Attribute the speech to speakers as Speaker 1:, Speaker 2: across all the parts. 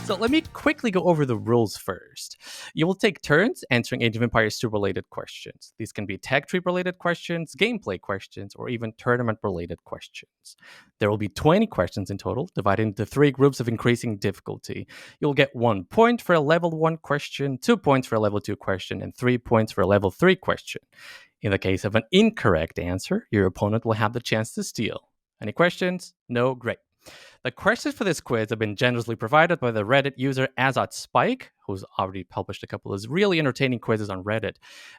Speaker 1: So let me quickly go over the rules first. You will take turns answering Age of Empires 2 related questions. These can be tech tree related questions, gameplay questions, or even tournament related questions. There will be 20 questions in total, divided into 3 groups of increasing difficulty. You'll get 1 point for a level 1 question, 2 points for a level 2 question, and 3 points for a level 3 question. In the case of an incorrect answer, your opponent will have the chance to steal. Any questions? No? Great. The questions for this quiz have been generously provided by the Reddit user Azot-Spike, who's already published a couple of really entertaining quizzes on Reddit.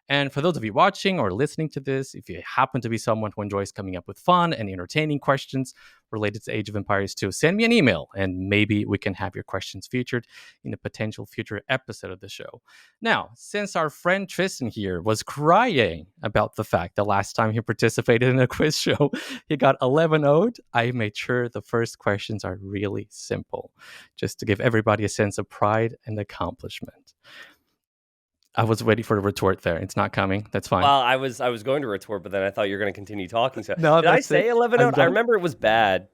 Speaker 1: And for those of you watching or listening to this, if you happen to be someone who enjoys coming up with fun and entertaining questions related to Age of Empires 2, send me an email and maybe we can have your questions featured in a potential future episode of the show. Now, since our friend Tristan here was crying about the fact the last time he participated in a quiz show, he got 11-0'd, I made sure the first questions are really simple, just to give everybody a sense of pride and accomplishment. I was waiting for the retort there. It's not coming. That's fine.
Speaker 2: Well, I was going to retort, but then I thought you were going to continue talking. So
Speaker 1: No,
Speaker 2: did I say 11-0? I remember it was bad.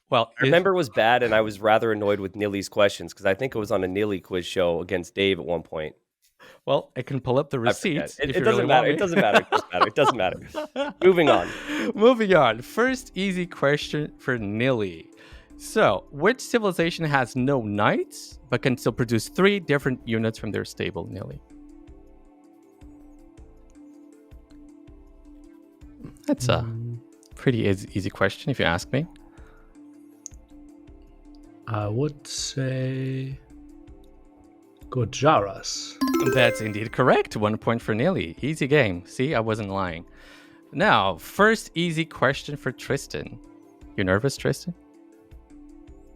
Speaker 1: Well,
Speaker 2: I remember it was bad, and I was rather annoyed with Nili's questions because I think it was on a Nili quiz show against Dave at one point.
Speaker 1: Well, I can pull up the receipts.
Speaker 2: It doesn't matter. It doesn't matter. It doesn't matter. Moving on.
Speaker 1: Moving on. First easy question for Nili. So, which civilization has no knights, but can still produce 3 different units from their stable, Nili? That's a pretty easy question, if you ask me.
Speaker 3: I would say Gujaras.
Speaker 1: That's indeed correct. 1 point for Nili. Easy game. See, I wasn't lying. Now, first easy question for Tristan. You nervous, Tristan?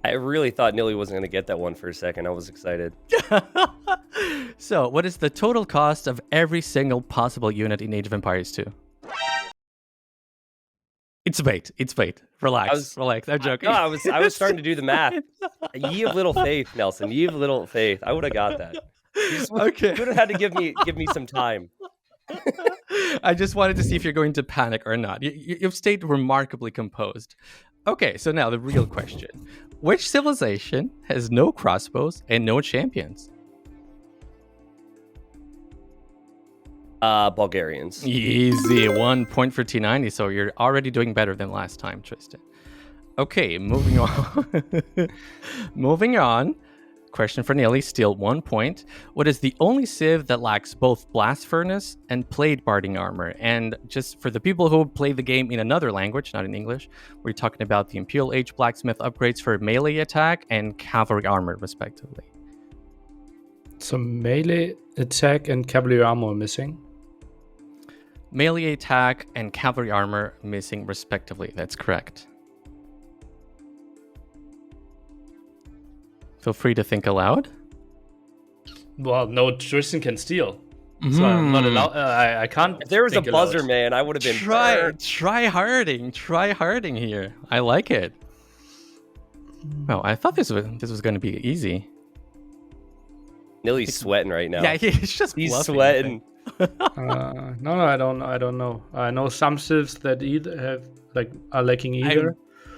Speaker 2: I really thought Nili wasn't going to get that one for a second. I was excited.
Speaker 1: So, what is the total cost of every single possible unit in Age of Empires 2? It's bait. Relax. I'm joking.
Speaker 2: No, I was starting to do the math. Ye of little faith, Nelson. Ye of little faith. I would have got that.
Speaker 1: Okay.
Speaker 2: You would have had to give me some time.
Speaker 1: I just wanted to see if you're going to panic or not. You've stayed remarkably composed. Okay, so now the real question. Which civilization has no crossbows and no champions?
Speaker 2: Bulgarians.
Speaker 1: Easy. 1 point for T90, so you're already doing better than last time, Tristan. Okay, moving on. Question for Nili, still 1 point. What is the only civ that lacks both blast furnace and plate barding armor? And just for the people who play the game in another language, not in English, we're talking about the Imperial Age blacksmith upgrades for melee attack and cavalry armor, respectively.
Speaker 3: So melee attack and cavalry armor missing?
Speaker 1: Melee attack and cavalry armor missing, respectively. That's correct. Feel free to think aloud.
Speaker 3: Well, no, Tristan can steal. So I'm not allowed. I can't.
Speaker 2: If there was a buzzer,
Speaker 3: aloud.
Speaker 2: man, I would have been.
Speaker 1: Try harding here. I like it. Well, I thought this was going to be easy.
Speaker 2: Nili's sweating right now.
Speaker 1: Yeah, he's
Speaker 2: sweating.
Speaker 3: No, I don't know. I know some civs that either are lacking either.
Speaker 1: I'm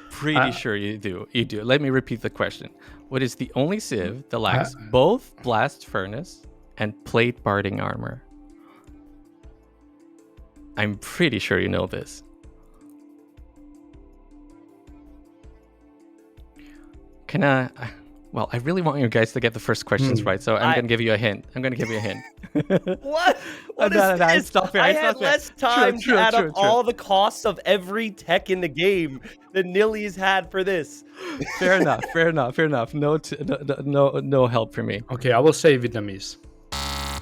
Speaker 1: pretty sure you do. Let me repeat the question. What is the only civ that lacks both blast furnace and plate barding armor? I'm pretty sure you know this. Well, I really want you guys to get the first questions right, so I'm going to give you a hint.
Speaker 2: What? What is this?
Speaker 1: It's not fair.
Speaker 2: I had less time to add up all the costs of every tech in the game than Nili's had for this.
Speaker 1: Fair enough. No help for me.
Speaker 3: Okay, I will say Vietnamese.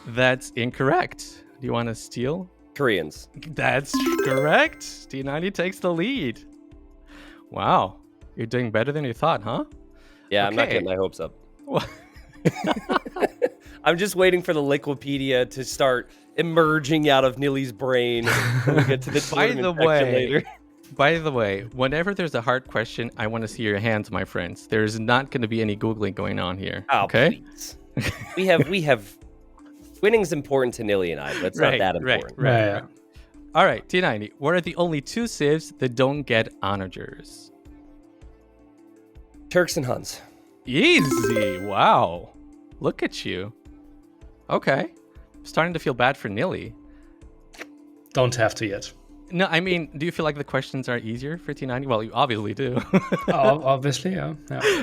Speaker 1: That's incorrect. Do you want to steal?
Speaker 2: Koreans.
Speaker 1: That's correct. T90 takes the lead. Wow. You're doing better than you thought, huh?
Speaker 2: Yeah, I'm not getting my hopes up. I'm just waiting for the Liquipedia to start emerging out of Nili's brain when we get to the tournament section later.
Speaker 1: By the way, whenever there's a hard question, I want to see your hands, my friends. There's not going to be any Googling going on here.
Speaker 2: Oh,
Speaker 1: okay?
Speaker 2: Please. we have winning's important to Nili and I, but it's not that important.
Speaker 1: Right. All right, T90. What are the only 2 civs that don't get onagers?
Speaker 2: Turks and Huns.
Speaker 1: Easy. Wow. Look at you. Okay. Starting to feel bad for Nili.
Speaker 3: Don't have to yet.
Speaker 1: No, I mean, do you feel like the questions are easier for T90? Well, you obviously do.
Speaker 3: Obviously, yeah.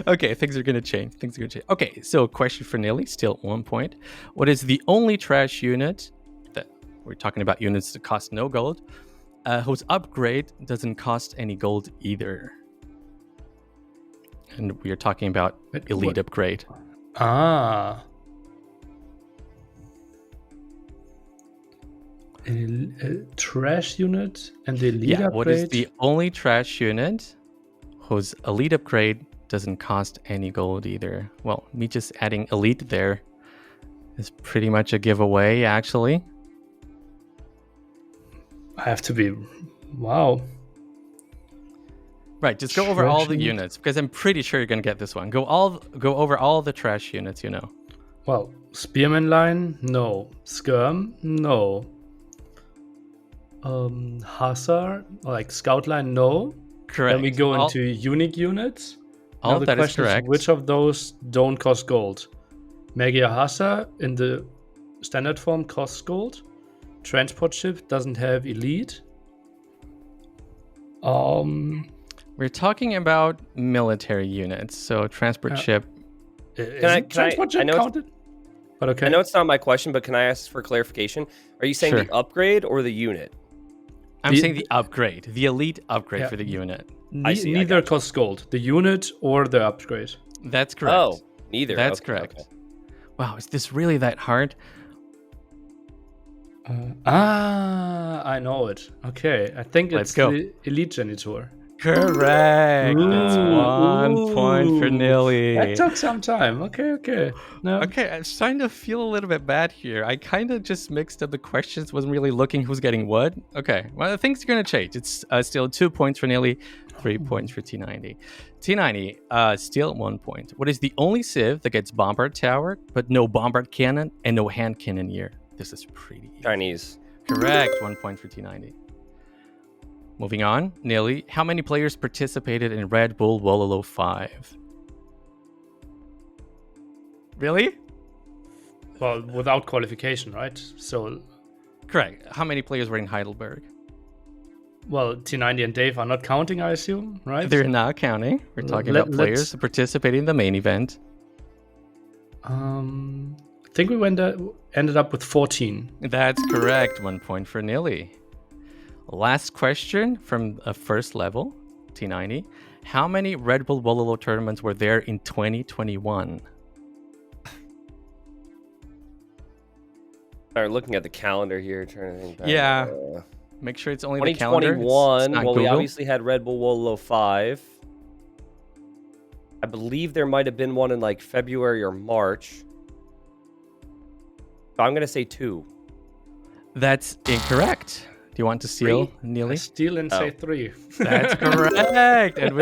Speaker 1: Okay, things are going to change. Okay, so question for Nili, still 1 point. What is the only trash unit that we're talking about units that cost no gold, whose upgrade doesn't cost any gold either? And we are talking about elite upgrade.
Speaker 3: A trash unit and the elite upgrade?
Speaker 1: What is the only trash unit whose elite upgrade doesn't cost any gold either? Well, me just adding elite there is pretty much a giveaway, actually.
Speaker 3: I have to be... Wow.
Speaker 1: Right, just go over all the units, because I'm pretty sure you're going to get this one. Go over all the trash units, you know.
Speaker 3: Well, Spearman line, no. Skirm, no. Hussar, like Scout line, no.
Speaker 1: Correct.
Speaker 3: Then we go into unique units.
Speaker 1: All
Speaker 3: the
Speaker 1: that
Speaker 3: question
Speaker 1: is correct.
Speaker 3: Which of those don't cost gold? Magia Hussar in the standard form costs gold. Transport ship doesn't have elite.
Speaker 1: We're talking about military units, so transport ship.
Speaker 3: Transport ship counted? But okay.
Speaker 2: I know it's not my question, but can I ask for clarification? Are you saying the upgrade or the unit?
Speaker 1: I'm saying the upgrade, the elite upgrade for the unit.
Speaker 3: Neither costs gold, the unit or the upgrade.
Speaker 1: That's correct.
Speaker 2: Oh, neither.
Speaker 1: That's correct.
Speaker 2: Okay.
Speaker 1: Wow, is this really that hard?
Speaker 3: I know it. Okay, I think it's the elite janitor.
Speaker 1: Correct. That's 1 point for Nili.
Speaker 3: That took some time. Okay. No.
Speaker 1: Okay, I'm starting to feel a little bit bad here. I kind of just mixed up the questions, wasn't really looking who's getting what. Okay, well, things are going to change. It's still 2 points for Nili, 3 points for T90. T90, still 1 point. What is the only civ that gets bombard tower, but no bombard cannon and no hand cannoneer? This is pretty easy.
Speaker 2: Chinese.
Speaker 1: Correct, 1 point for T90. Moving on, Nili, how many players participated in Red Bull Wololo 5? Really?
Speaker 3: Well, without qualification, right? So.
Speaker 1: Correct. How many players were in Heidelberg?
Speaker 3: Well, T90 and Dave are not counting, I assume, right?
Speaker 1: They're not counting. We're talking about players who participated in the main event.
Speaker 3: I think we ended up with 14.
Speaker 1: That's correct. 1 point for Nili. Last question from a first level, T90. How many Red Bull Wololo tournaments were there in 2021?
Speaker 2: Sorry, looking at the calendar here, trying to think back.
Speaker 1: Yeah. Make sure it's only the calendar.
Speaker 2: 2021. Well,
Speaker 1: Google.
Speaker 2: we obviously had Red Bull Wololo 5. I believe there might have been one in like February or March. So I'm going to say 2.
Speaker 1: That's incorrect. Do you want to steal, Nili?
Speaker 3: Steal and say 3.
Speaker 1: That's correct. And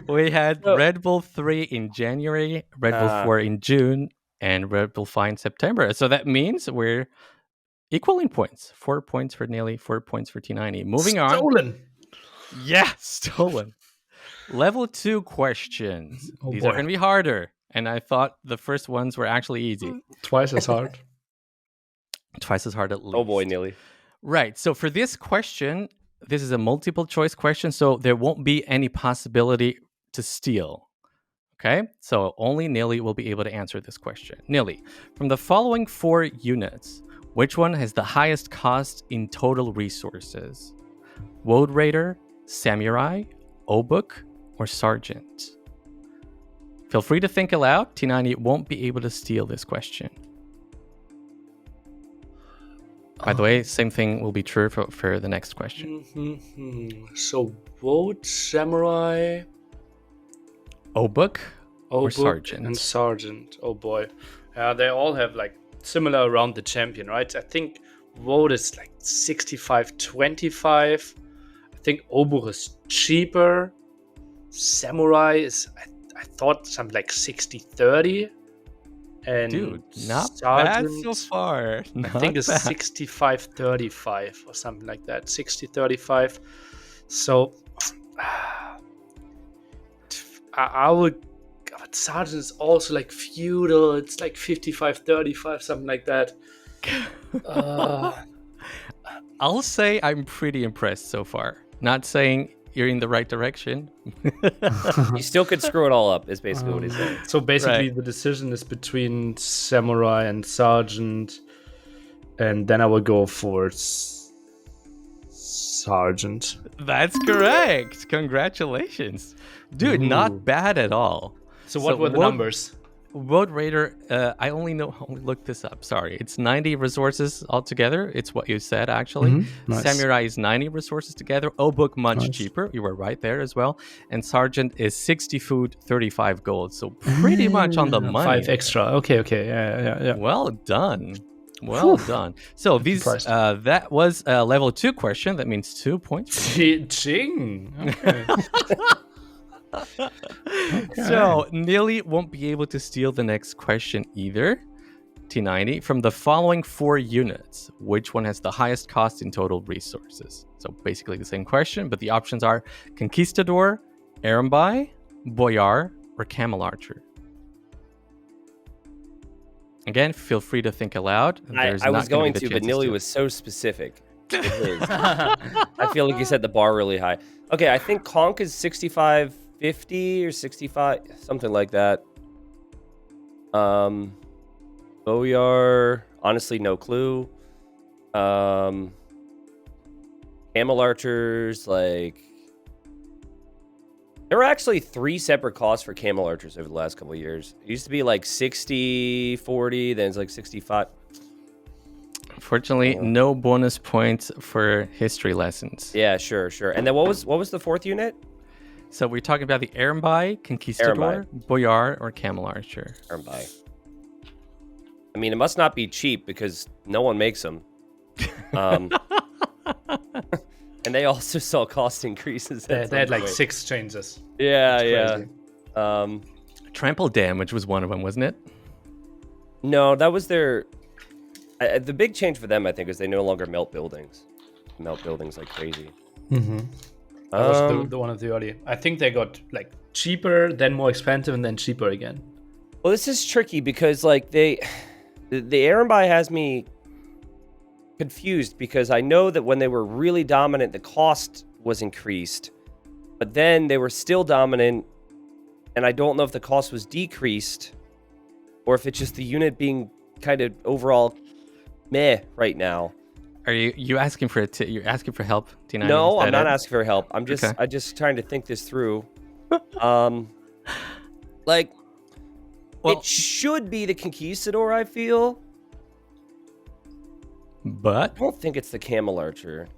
Speaker 1: we had Red Bull 3 in January, Red Bull 4 in June, and Red Bull 5 in September. So that means we're equal in points. 4 points for Nili, 4 points for T90. Moving on.
Speaker 3: Stolen.
Speaker 1: Yeah, stolen. Level 2 questions. These are going to be harder. And I thought the first ones were actually easy.
Speaker 3: Twice as hard.
Speaker 1: Twice as hard at least.
Speaker 2: Oh boy, Nili.
Speaker 1: Right. So for this question, this is a multiple choice question, so there won't be any possibility to steal. Okay? So only Nili will be able to answer this question. Nili, from the following 4 units, which one has the highest cost in total resources? Woad Raider, Samurai, Obuk, or Sergeant? Feel free to think aloud. T90 won't be able to steal this question. By the way, same thing will be true for the next question.
Speaker 3: So, Woad, Samurai,
Speaker 1: Obuk, or Sergeant?
Speaker 3: And Sergeant. Oh boy. They all have like similar around the champion, right? I think Woad is like 65-25. I think Obuk is cheaper. Samurai is, I thought something like 60-30. And
Speaker 1: dude, not bad so far.
Speaker 3: I think it's 65-35 or something like that. 60-35. So I would but sergeant is also like feudal. It's like 55-35, something like that.
Speaker 1: I'll say I'm pretty impressed so far. Not saying you're in the right direction.
Speaker 2: You still could screw it all up, is basically what he's saying.
Speaker 3: So basically,
Speaker 1: Right.
Speaker 3: the decision is between samurai and sergeant, and then I will go for sergeant.
Speaker 1: That's correct. Congratulations. Dude,
Speaker 3: Ooh.
Speaker 1: not bad at all.
Speaker 3: So what were the numbers?
Speaker 1: World Raider, I only looked this up. Sorry. It's 90 resources altogether. It's what you said, actually.
Speaker 3: Nice.
Speaker 1: Samurai is 90 resources together. O-Book, much cheaper. You were right there as well. And Sergeant is 60 food, 35 gold. So pretty much on the money.
Speaker 3: 5 extra. Okay. Yeah.
Speaker 1: Well done. Well done. So these that was a level 2 question. That means 2 points.
Speaker 3: Ching. Okay.
Speaker 1: So Nili won't be able to steal the next question either. T90, from the following 4 units, which one has the highest cost in total resources? So basically the same question, but the options are Conquistador, Arambai, Boyar, or Camel Archer. Again, feel free to think aloud.
Speaker 2: I was going to, but Nili was so specific. I feel like you set the bar really high. Okay, I think Conk is 65-50 or 65, something like that. Boyar, honestly, no clue. Camel Archers, like... There were actually 3 separate costs for Camel Archers over the last couple of years. It used to be like 60-40, then it's like 65.
Speaker 1: Unfortunately, no bonus points for history lessons.
Speaker 2: Yeah, sure. And then what was the 4th unit?
Speaker 1: So we're talking about the Arambai, Conquistador, Boyar, or Camel Archer.
Speaker 2: Arambai. I mean, it must not be cheap because no one makes them. And they also saw cost increases.
Speaker 3: They had like 6 changes.
Speaker 2: Yeah.
Speaker 1: Trample damage was one of them, wasn't it?
Speaker 2: No, that was their... the big change for them, I think, is they no longer melt buildings. Melt buildings like crazy.
Speaker 3: Mm-hmm. That was the one of the early. I think they got like cheaper, then more expensive, and then cheaper again.
Speaker 2: Well, this is tricky because like the Arambai has me confused because I know that when they were really dominant, the cost was increased, but then they were still dominant, and I don't know if the cost was decreased or if it's just the unit being kind of overall meh right now.
Speaker 1: Are you asking for you're asking for help, T90?
Speaker 2: No, I'm not asking for help. I'm just trying to think this through. Like, it should be the Conquistador, I feel.
Speaker 1: But
Speaker 2: I don't think it's the Camel Archer.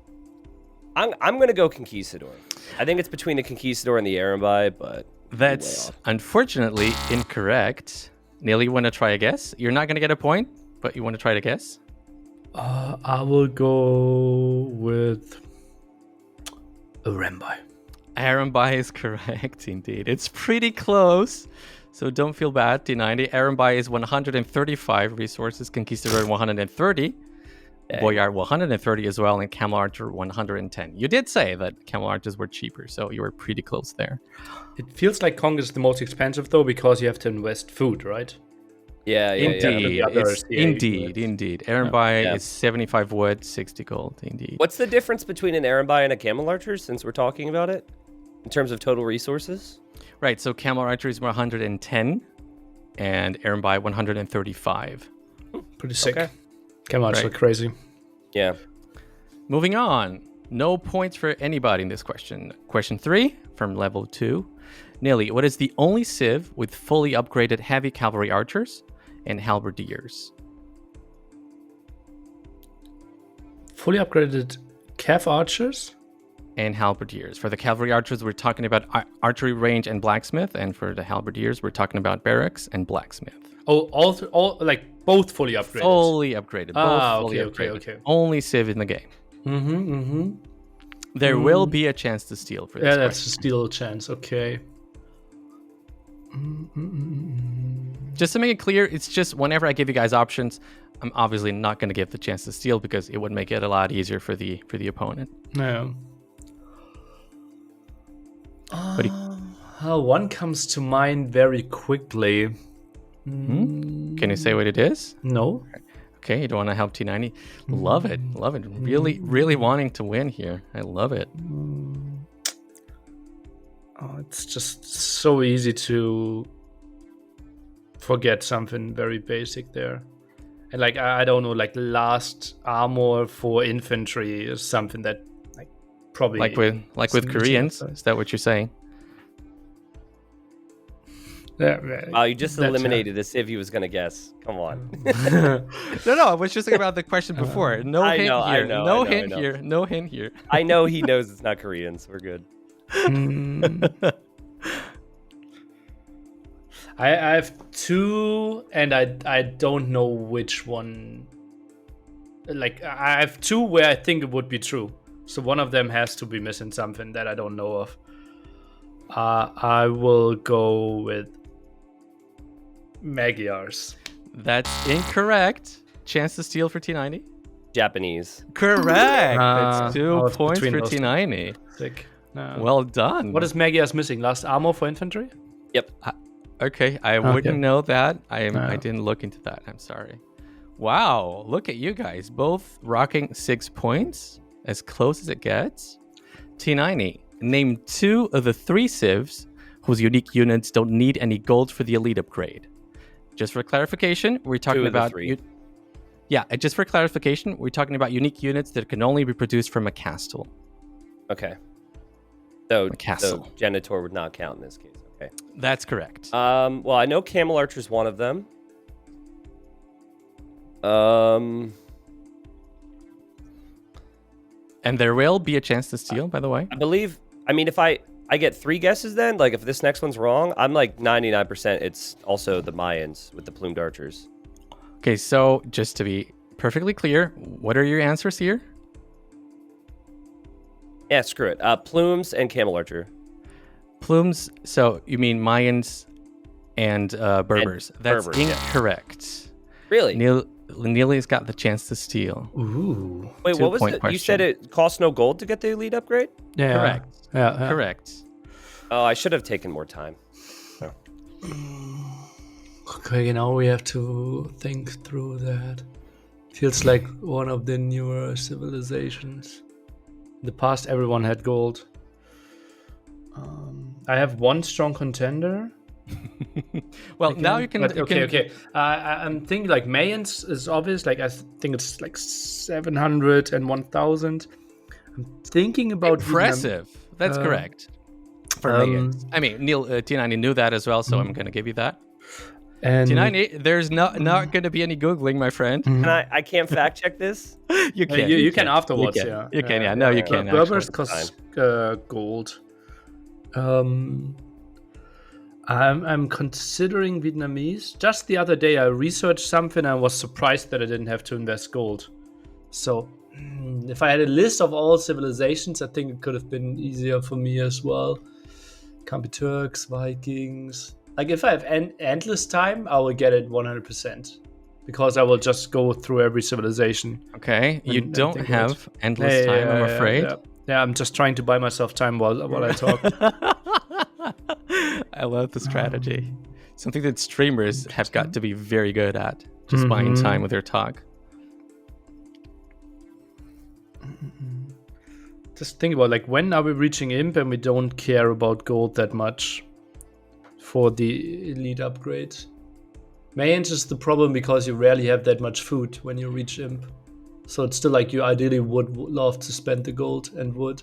Speaker 2: I'm gonna go Conquistador. I think it's between the Conquistador and the Arambai, but
Speaker 1: that's unfortunately incorrect. Nili, you want to try a guess? You're not gonna get a point, but you want to try to guess?
Speaker 3: I will go with Arambai.
Speaker 1: Arambai is correct, indeed. It's pretty close, so don't feel bad, T90. Arambai is 135 resources, Conquistador 130, Boyar 130 as well, and Camel Archer 110. You did say that Camel Archers were cheaper, so you were pretty close there.
Speaker 3: It feels like Kong is the most expensive, though, because you have to invest food, right?
Speaker 2: Yeah.
Speaker 1: Indeed. Arambai is 75 wood, 60 gold, indeed.
Speaker 2: What's the difference between an Arambai and a Camel Archer, since we're talking about it, in terms of total resources?
Speaker 1: Right, so Camel Archer is 110, and Arambai 135.
Speaker 3: Pretty sick.
Speaker 2: Okay.
Speaker 3: Camel Archer, crazy.
Speaker 2: Yeah.
Speaker 1: Moving on. No points for anybody in this question. Question 3 from level 2. Nili, what is the only civ with fully upgraded heavy cavalry archers and halberdiers?
Speaker 3: Fully upgraded cav archers?
Speaker 1: And halberdiers. For the cavalry archers, we're talking about archery range and blacksmith. And for the halberdiers, we're talking about barracks and blacksmith.
Speaker 3: Oh, all like both fully upgraded?
Speaker 1: Fully upgraded. Okay. Only civ in the game. There will be a chance to steal for this question.
Speaker 3: That's a steal chance. Okay.
Speaker 1: Just to make it clear, it's just whenever I give you guys options, I'm obviously not going to give the chance to steal because it would make it a lot easier for the opponent.
Speaker 3: Yeah. One comes to mind very quickly.
Speaker 1: Can you say what it is?
Speaker 3: No.
Speaker 1: Okay, you don't want to help T90. Love it. Really, really wanting to win here. I love it.
Speaker 3: Oh, it's just so easy to forget something very basic there. And like, I don't know, like last armor for infantry is something that like probably
Speaker 1: Like with Koreans. Is that what you're saying?
Speaker 2: Oh, you just eliminated the Civ he was going to guess. Come on.
Speaker 1: No, I was just thinking about the question before. No hint here. No hint here. No hint here.
Speaker 2: I know he knows it's not Korean, so we're good.
Speaker 3: I have two, and I don't know which one. Like, I have two where I think it would be true. So one of them has to be missing something that I don't know of. I will go with Magyars.
Speaker 1: That's incorrect. Chance to steal for T90.
Speaker 2: Japanese.
Speaker 1: Correct. That's 2 points for
Speaker 3: between those
Speaker 1: T90.
Speaker 3: Sick.
Speaker 1: Well done.
Speaker 3: What is Magyars missing? Last armor for infantry?
Speaker 2: Yep.
Speaker 1: Okay, I wouldn't know that. I didn't look into that. I'm sorry. Wow, look at you guys. Both rocking 6 points. As close as it gets. T90, name 2 of the 3 civs whose unique units don't need any gold for the elite upgrade. Just for clarification, we're talking about... just for clarification, we're talking about unique units that can only be produced from a castle.
Speaker 2: Okay. So
Speaker 1: castle.
Speaker 2: Genitor would not count in this case. Okay.
Speaker 1: That's correct.
Speaker 2: Well, I know Camel Archer is one of them.
Speaker 1: And there will be a chance to steal, by the way.
Speaker 2: I believe, if I get 3 guesses then, like if this next one's wrong, I'm like 99% it's also the Mayans with the plumed archers.
Speaker 1: Okay, so just to be perfectly clear, what are your answers here?
Speaker 2: Yeah, screw it. Plumes and Camel Archer.
Speaker 1: Plumes, so you mean Mayans and Berbers.
Speaker 2: And
Speaker 1: That's
Speaker 2: Berbers,
Speaker 1: incorrect.
Speaker 2: Really?
Speaker 1: Nili's got the chance to steal.
Speaker 3: Ooh.
Speaker 2: Wait, what was it?
Speaker 1: Question.
Speaker 2: You said it costs no gold to get the elite upgrade?
Speaker 3: Yeah.
Speaker 1: Correct.
Speaker 3: Yeah.
Speaker 1: Correct.
Speaker 2: Oh, I should have taken more time.
Speaker 3: Okay, now we have to think through that. Feels like one of the newer civilizations. In the past, everyone had gold. I have one strong contender.
Speaker 1: Well, now you can...
Speaker 3: Okay. I'm thinking like Mayans is obvious. Like I think it's like 700 and 1,000. I'm thinking about
Speaker 1: Impressive. That's correct. For Mayans. I mean, T90 knew that as well, so I'm going to give you that.
Speaker 3: And
Speaker 1: T90, there's not going to be any Googling, my friend.
Speaker 2: And I can't fact check this?
Speaker 1: You can.
Speaker 3: You can afterwards,
Speaker 1: You can.
Speaker 3: yeah.
Speaker 1: You can, yeah. No, you can.
Speaker 3: Berbers cost gold. I'm considering Vietnamese. Just the other day, I researched something and was surprised that I didn't have to invest gold. So, if I had a list of all civilizations, I think it could have been easier for me as well. Can't be Turks, Vikings. Like, if I have endless time, I will get it 100%. Because I will just go through every civilization.
Speaker 1: Okay, you don't have endless time, I'm afraid.
Speaker 3: Yeah, I'm just trying to buy myself time while I talk.
Speaker 1: I love the strategy. Something that streamers have got to be very good at. Just buying time with their talk.
Speaker 3: Just think about, like, when are we reaching Imp and we don't care about gold that much for the elite upgrade? Mayans is the problem because you rarely have that much food when you reach Imp. So it's still like you ideally would love to spend the gold and would.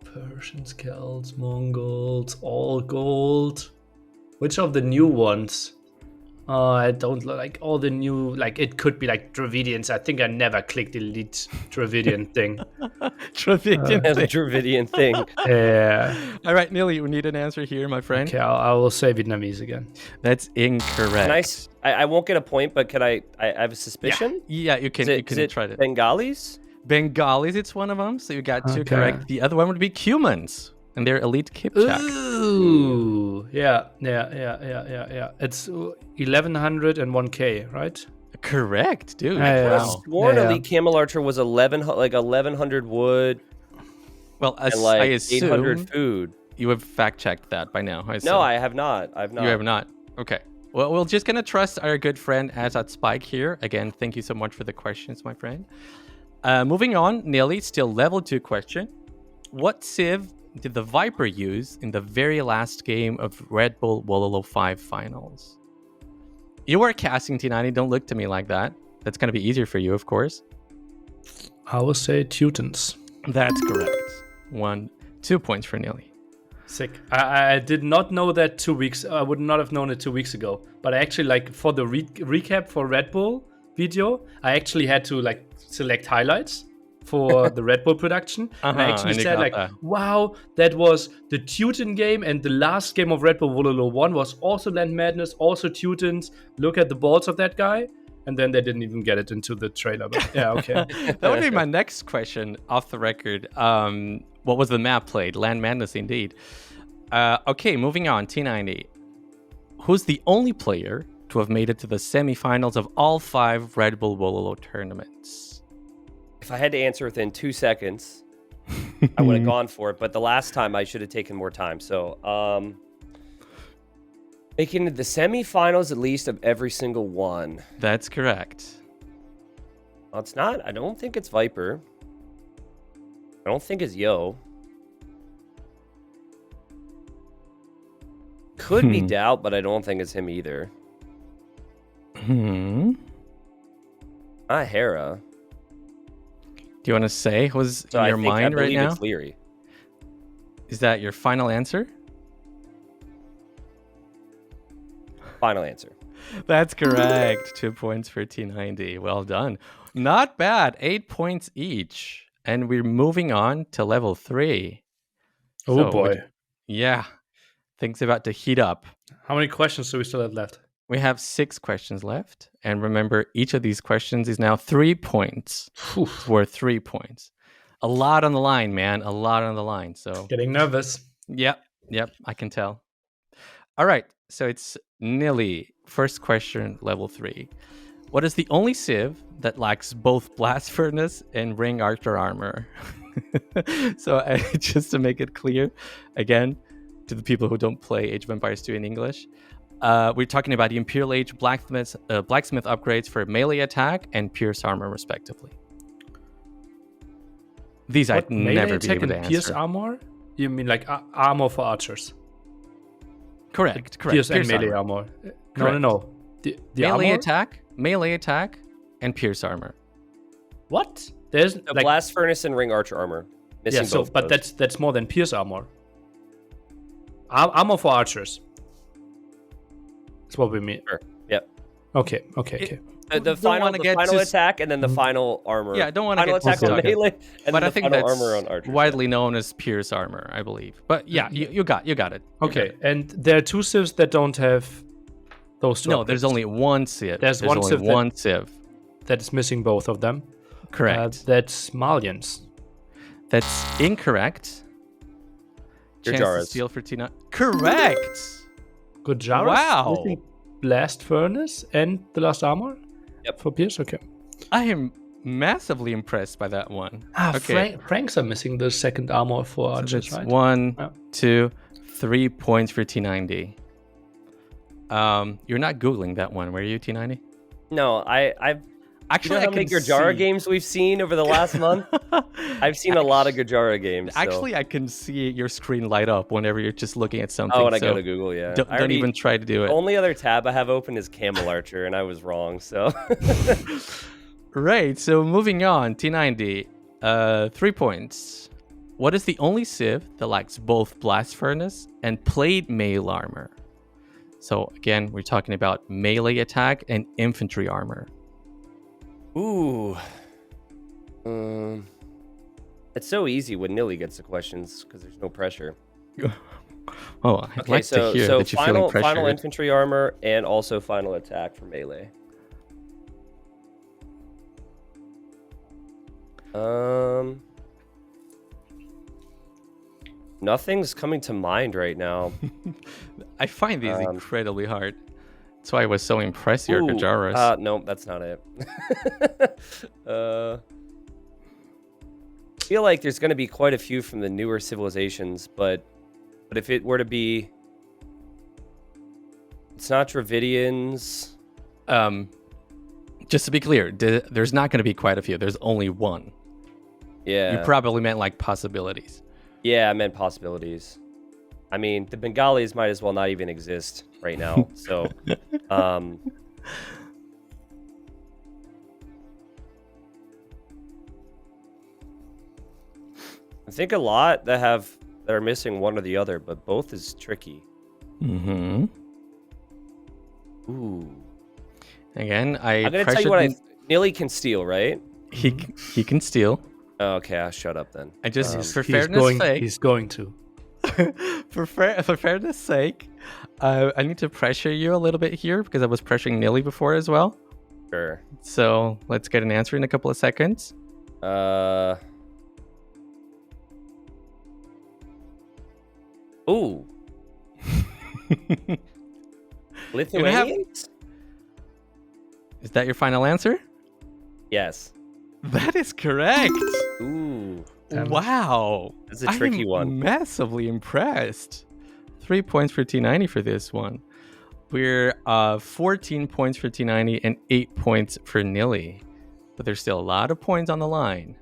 Speaker 3: Persians, Celts, Mongols, all gold. Which of the new ones? I don't like all the new, like it could be like Dravidians. I think I never clicked elite Dravidian thing.
Speaker 2: Dravidian thing.
Speaker 3: Yeah.
Speaker 1: All right, Nili, we need an answer here, my friend.
Speaker 3: Okay, I will say Vietnamese again.
Speaker 1: That's incorrect.
Speaker 2: I won't get a point, but I have a suspicion?
Speaker 1: Yeah, you can.
Speaker 2: Is it
Speaker 1: try it.
Speaker 2: Bengalis?
Speaker 1: Bengalis, it's one of them. So you got 2 correct. The other one would be Cumans. And they're elite Kipchak.
Speaker 3: Ooh, yeah. It's 1,100 and 1K, right?
Speaker 1: Correct, dude.
Speaker 2: I sworn elite Camel Archer was 1,100 wood.
Speaker 1: Well,
Speaker 2: and
Speaker 1: I
Speaker 2: like
Speaker 1: assume
Speaker 2: 800 food.
Speaker 1: you have fact checked that by now. I assume.
Speaker 2: No, I have not. I've not.
Speaker 1: You have not. Okay. Well, we're just gonna trust our good friend Azot-Spike here. Again, thank you so much for the questions, my friend. Moving on, Nili, still level 2 question. What civ did the Viper use in the very last game of Red Bull Wololo 5 finals? You are casting T90. Don't look to me like that. That's gonna be easier for you, of course.
Speaker 3: I will say Teutons.
Speaker 1: That's correct. 2 points for Nili.
Speaker 3: Sick. I did not know that 2 weeks. I would not have known it 2 weeks ago. But I actually, like, for the recap for Red Bull video, I actually had to like select highlights for the Red Bull production. And I actually said like, wow, that was the Teuton game, and the last game of Red Bull Wololo 1 was also Land Madness, also Teutons. Look at the balls of that guy. And then they didn't even get it into the trailer. But yeah, okay.
Speaker 1: That would be my next question off the record. What was the map played? Land Madness, indeed. Okay, moving on. T90. Who's the only player to have made it to the semifinals of all 5 Red Bull Wololo tournaments?
Speaker 2: If I had to answer within 2 seconds, I would have gone for it. But the last time I should have taken more time. So, making the semifinals at least of every single one.
Speaker 1: That's correct.
Speaker 2: Well, it's not. I don't think it's Viper. I don't think it's Yo. Could be Doubt, but I don't think it's him either. Not Hera.
Speaker 1: Do you want to say who's
Speaker 2: So
Speaker 1: in your mind right now?
Speaker 2: It's Leary.
Speaker 1: Is that your final answer?
Speaker 2: Final answer.
Speaker 1: That's correct. 2 points for T90. Well done. Not bad. 8 points each. And we're moving on to level 3.
Speaker 3: Oh boy.
Speaker 1: Yeah. Things about to heat up.
Speaker 3: How many questions do we still have left?
Speaker 1: We have 6 questions left. And remember, each of these questions is now 3 points. It's worth 3 points. A lot on the line, man. A lot on the line. So
Speaker 3: Getting nervous.
Speaker 1: Yep. I can tell. All right. So it's Nili. First question, level 3. What is the only civ that lacks both Blast Furnace and Ring Archer armor? So just to make it clear, again, to the people who don't play Age of Empires 2 in English, we're talking about the Imperial Age blacksmith upgrades for melee attack and pierce armor, respectively. These I'd never be able to answer.
Speaker 3: Pierce armor? You mean like armor for archers?
Speaker 1: Correct.
Speaker 3: Pierce and melee armor. No. The
Speaker 1: melee attack, and pierce armor.
Speaker 3: What? There's
Speaker 2: the Blast Furnace and Ring Archer armor. Missing both.
Speaker 3: But that's more than pierce armor. Armor for archers. That's what we mean.
Speaker 2: Sure. Yep.
Speaker 3: Okay.
Speaker 2: The final attack and then the final armor.
Speaker 1: Yeah, I don't want to get
Speaker 2: attack on melee, and
Speaker 1: but
Speaker 2: then
Speaker 1: I think
Speaker 2: final
Speaker 1: that's
Speaker 2: armor on archers.
Speaker 1: widely known as pierce armor, I believe. But yeah, you got it.
Speaker 3: Okay, and there are 2 civs that don't have those 2.
Speaker 1: No, there's only one civ.
Speaker 3: There's
Speaker 1: only one civ
Speaker 3: that is missing both of them.
Speaker 1: Correct.
Speaker 3: That's Malians.
Speaker 1: That's incorrect. Chance to steal for Tina. Correct.
Speaker 3: Gujaras.
Speaker 1: Wow.
Speaker 3: Blast Furnace and the Last Armor.
Speaker 2: Yep.
Speaker 3: For Pierce. Okay.
Speaker 1: I am massively impressed by that one.
Speaker 3: Okay. Franks are missing the second armor for archers, right?
Speaker 1: 1, 2, 3 points for T90. You're not Googling that one, were you, T90?
Speaker 2: No, I've
Speaker 1: actually,
Speaker 2: you know how many Gajara games we've seen over the last month? I've seen a lot of Gajara games. So.
Speaker 1: Actually, I can see your screen light up whenever you're just looking at something.
Speaker 2: Oh, when I go to Google, yeah.
Speaker 1: Don't even try to do it.
Speaker 2: The only other tab I have open is Camel Archer, and I was wrong, so.
Speaker 1: Right, so moving on, T90, 3 points. What is the only civ that lacks both Blast Furnace and Plate Mail armor? So again, we're talking about melee attack and infantry armor.
Speaker 2: Ooh. It's so easy when Nili gets the questions because there's no pressure.
Speaker 1: Oh, I'd like to hear that you're feeling pressured.
Speaker 2: Final infantry armor and also final attack for melee. Nothing's coming to mind right now.
Speaker 1: I find these incredibly hard. That's why I was so impressed with your Gajaras.
Speaker 2: No, that's not it. feel like there's going to be quite a few from the newer civilizations, but if it were to be, it's not Dravidians.
Speaker 1: Just to be clear, there's not going to be quite a few. There's only one.
Speaker 2: Yeah.
Speaker 1: You probably meant like possibilities.
Speaker 2: Yeah, I meant possibilities. I mean, the Bengalis might as well not even exist right now. So, I think a lot that are missing one or the other, but both is tricky.
Speaker 1: Mm-hmm.
Speaker 2: Ooh.
Speaker 1: Again,
Speaker 2: I'm gonna tell you what Nili can steal, right?
Speaker 1: He can steal.
Speaker 2: Oh, okay, I'll shut up then.
Speaker 1: And just for fairness' sake,
Speaker 3: he's going to.
Speaker 1: for fairness' sake, I need to pressure you a little bit here because I was pressuring Nili before as well.
Speaker 2: Sure.
Speaker 1: So let's get an answer in a couple of seconds.
Speaker 2: Ooh. Lithuanians?
Speaker 1: Is that your final answer?
Speaker 2: Yes.
Speaker 1: That is correct.
Speaker 2: Ooh.
Speaker 1: Wow.
Speaker 2: That's a tricky
Speaker 1: I'm
Speaker 2: one.
Speaker 1: Massively impressed. 3 points for T90 for this one. We're 14 points for T90 and 8 points for Nili. But there's still a lot of points on the line.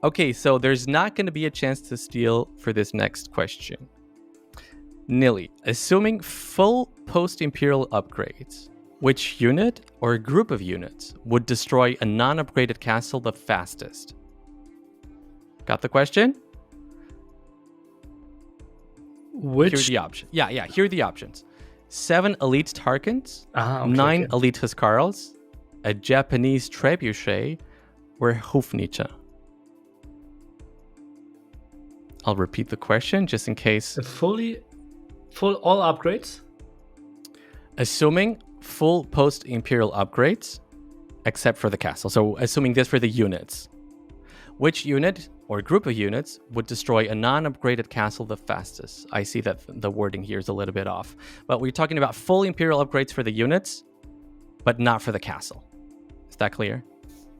Speaker 1: Okay, so there's not going to be a chance to steal for this next question. Nili, assuming full post-imperial upgrades, which unit or group of units would destroy a non-upgraded castle the fastest? Got the question?
Speaker 3: Which?
Speaker 1: Here are the options. Yeah, here are the options. 7 elite Tarkans, 9 elite Huskarls, a Japanese Trebuchet, or Hofnice. I'll repeat the question just in case.
Speaker 3: Full all upgrades?
Speaker 1: Assuming full post-imperial upgrades, except for the castle. So assuming this for the units. Which unit or group of units would destroy a non-upgraded castle the fastest? I see that the wording here is a little bit off. But we're talking about full imperial upgrades for the units, but not for the castle. Is that clear?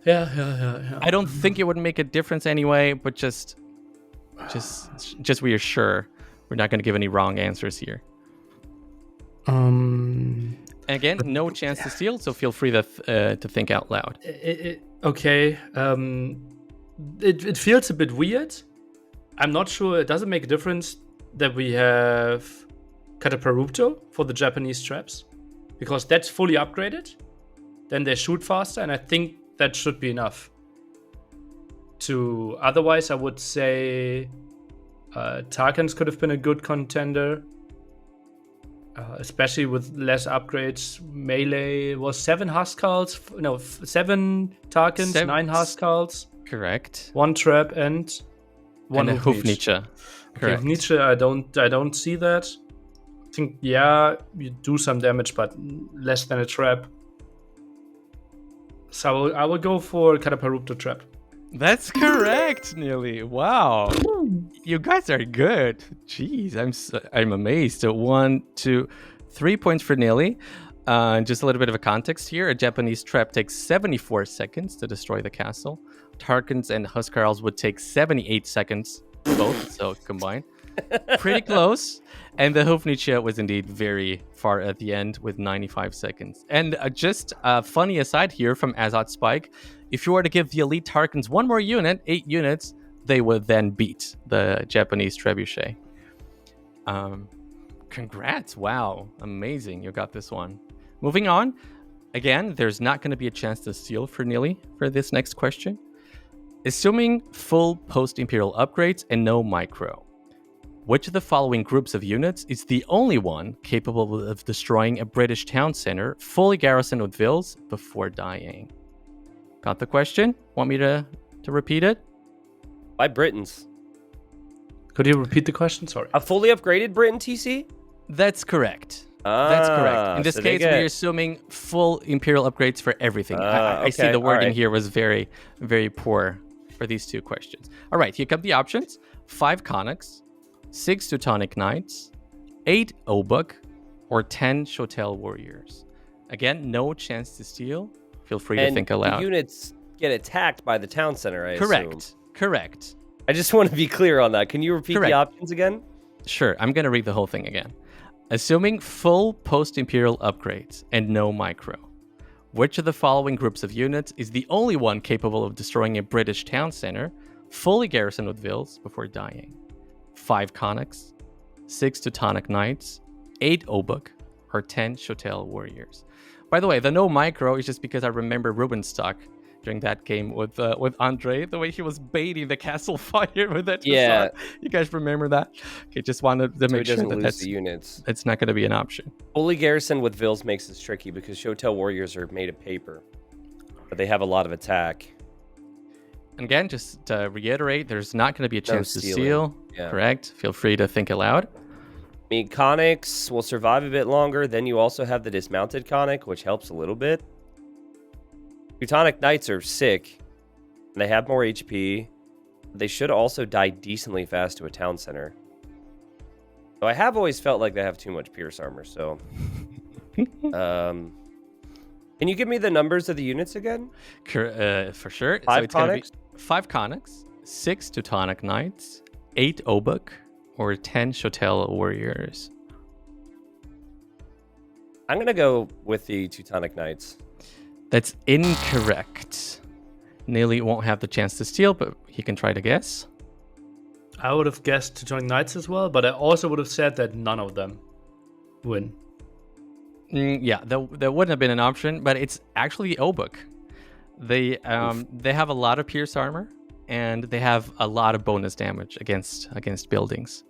Speaker 3: Yeah.
Speaker 1: I don't think it would make a difference anyway, but just we're sure we're not going to give any wrong answers here. And again, no chance to steal, so feel free to think out loud.
Speaker 3: Okay. It feels a bit weird. I'm not sure. It doesn't make a difference that we have Cataparupto for the Japanese traps, because that's fully upgraded. Then they shoot faster, and I think that should be enough. Otherwise, I would say Tarkans could have been a good contender, especially with less upgrades. Melee was 7 Huskarls, 7 Tarkans, 9 Huskarls.
Speaker 1: Correct.
Speaker 3: 1 trap and 1
Speaker 1: Hofnice. Correct.
Speaker 3: Hofnice, I don't see that. I think you do some damage, but less than a trap. So I will go for Cataparupto trap.
Speaker 1: That's correct, Nili. Wow, you guys are good. Jeez, I'm amazed. So 1, 2, 3 points for Nili. Just a little bit of a context here. A Japanese trap takes 74 seconds to destroy the castle. Tarkans and Huskarls would take 78 seconds, both, so combined. Pretty close. And the Hofnice was indeed very far at the end with 95 seconds. And just a funny aside here from Azot-Spike, if you were to give the elite Tarkans one more unit, 8 units, they would then beat the Japanese Trebuchet. Congrats. Wow. Amazing. You got this one. Moving on. Again, there's not going to be a chance to steal for Nili for this next question. Assuming full post-imperial upgrades and no micro, which of the following groups of units is the only one capable of destroying a British town center fully garrisoned with vills before dying? Got the question? Want me to repeat it?
Speaker 2: By Britons.
Speaker 3: Could you repeat the question? Sorry.
Speaker 2: A fully upgraded Britain TC?
Speaker 1: That's correct. That's correct. In this case, we're assuming full imperial upgrades for everything. I see the wording here was very, very poor for these two questions. All right, here come the options. 5 Connachts, 6 Teutonic Knights, 8 Obuk, or 10 Chotel Warriors. Again, no chance to steal. Feel free to think aloud.
Speaker 2: The units get attacked by the town center, I assume.
Speaker 1: Correct.
Speaker 2: I just want to be clear on that. Can you repeat
Speaker 1: Correct.
Speaker 2: the options again?
Speaker 1: Sure, I'm going to read the whole thing again. Assuming full post-Imperial upgrades and no micro, which of the following groups of units is the only one capable of destroying a British town center, fully garrisoned with Vils before dying? 5 Conics, 6 Teutonic Knights, 8 Obuk, or 10 Chotel Warriors? By the way, the no micro is just because I remember Rubenstock during that game with Andre, the way he was baiting the castle fire with that
Speaker 2: Yeah.
Speaker 1: facade. You guys remember that? Okay, just wanted to
Speaker 2: So he
Speaker 1: make sure
Speaker 2: doesn't
Speaker 1: that
Speaker 2: lose the units.
Speaker 1: it's not going to be an option.
Speaker 2: Fully garrisoned with Vils makes this tricky because Chotel Warriors are made of paper, but they have a lot of attack.
Speaker 1: And again, just to reiterate, there's not going to be a chance to
Speaker 2: stealing.
Speaker 1: seal.
Speaker 2: Yeah.
Speaker 1: Correct? Feel free to think aloud.
Speaker 2: I mean, Conics will survive a bit longer. Then you also have the dismounted Conic, which helps a little bit. Teutonic Knights are sick. And they have more HP. They should also die decently fast to a town center. So I have always felt like they have too much Pierce armor, so... Can you give me the numbers of the units again?
Speaker 1: For sure.
Speaker 2: 5
Speaker 1: it's going to be
Speaker 2: Conics?
Speaker 1: 5 Conics, 6 Teutonic Knights, 8 Obuk, or 10 Chotel Warriors.
Speaker 2: I'm going to go with the Teutonic Knights.
Speaker 1: That's incorrect. Nili won't have the chance to steal, but he can try to guess.
Speaker 3: I would have guessed Teutonic Knights as well, but I also would have said that none of them win.
Speaker 1: Yeah, there wouldn't have been an option, but it's actually Obuk. They have a lot of pierce armor, and they have a lot of bonus damage against buildings.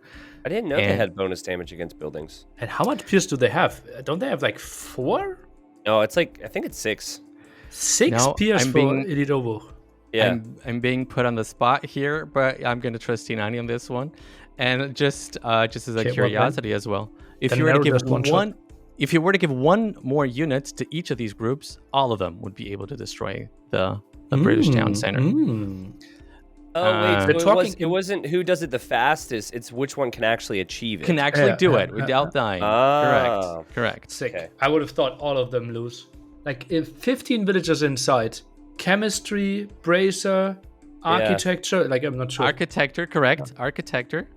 Speaker 2: I didn't know they had bonus damage against buildings.
Speaker 3: And how much pierce do they have? Don't they have like 4?
Speaker 2: No, it's like, I think it's 6.
Speaker 3: 6
Speaker 1: No,
Speaker 3: pierce
Speaker 1: I'm
Speaker 3: for
Speaker 1: being-
Speaker 3: Elite Obo.
Speaker 2: Yeah.
Speaker 1: I'm being put on the spot here, but I'm going to trust T90 on this one. And just as a
Speaker 3: Okay,
Speaker 1: curiosity as well, if
Speaker 3: then
Speaker 1: you were to
Speaker 3: narrow
Speaker 1: give
Speaker 3: just one shot.
Speaker 1: if you were to give one more unit to each of these groups, all of them would be able to destroy the British town center.
Speaker 2: Oh, wait, so
Speaker 3: They're
Speaker 2: it wasn't who does it the fastest, it's which one can actually achieve it.
Speaker 1: Can actually do
Speaker 3: Yeah,
Speaker 1: it without dying.
Speaker 2: Ah.
Speaker 1: Correct.
Speaker 3: Sick.
Speaker 2: Okay.
Speaker 3: I would have thought all of them lose. Like if 15 villagers inside, chemistry, bracer, architecture. Like I'm not sure.
Speaker 1: Architecture, correct. Architecture.